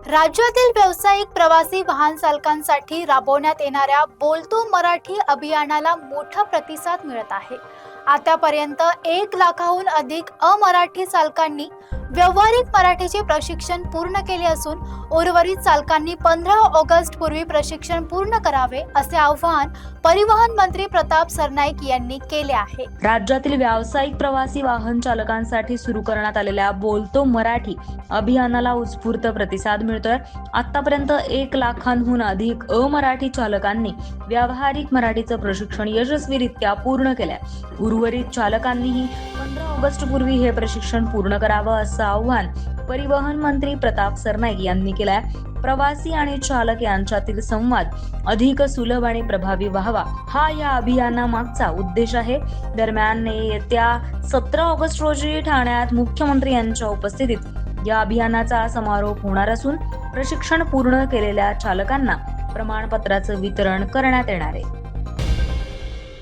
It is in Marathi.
राज्यातील व्यावसायिक प्रवासी वाहन चालकांसाठी राबवण्यात येणाऱ्या बोलतो मराठी अभियानाला मोठा प्रतिसाद मिळत आहे। आतापर्यंत 1 लाखाहून अधिक अमराठी चालकांनी व्यावहारिक मराठीचे प्रशिक्षण पूर्ण केले असून उर्वरित चालकांनी 15 ऑगस्ट पूर्वी प्रशिक्षण पूर्ण करावे असे आवाहन परिवहन मंत्री प्रताप सरनाईक यांनी केले आहे। राज्यातील व्यावसायिक प्रवासी वाहन चालकांसाठी सुरू करण्यात आलेल्या बोलतो मराठी अभियानाला उत्स्फूर्त प्रतिसाद मिळतोय। आतापर्यंत 1 लाखांहून अधिक अमराठी चालकांनी व्यावहारिक मराठीचं प्रशिक्षण यशस्वीरित्या पूर्ण केलंय। उर्वरित चालकांनीही 15 ऑगस्ट पूर्वी हे प्रशिक्षण पूर्ण करावं असं आवाहन परिवहन मंत्री प्रताप सरनाईक यांनी केलंय। प्रवासी आणि चालक यांच्यातील संवाद अधिक सुलभ आणि प्रभावी व्हावा हा या अभियानामागचा उद्देश आहे। दरम्यान येत्या 17 ऑगस्ट रोजी ठाण्यात मुख्यमंत्री यांच्या उपस्थितीत या अभियानाचा समारोप होणार असून प्रशिक्षण पूर्ण केलेल्या चालकांना प्रमाणपत्राचं वितरण करण्यात येणार आहे।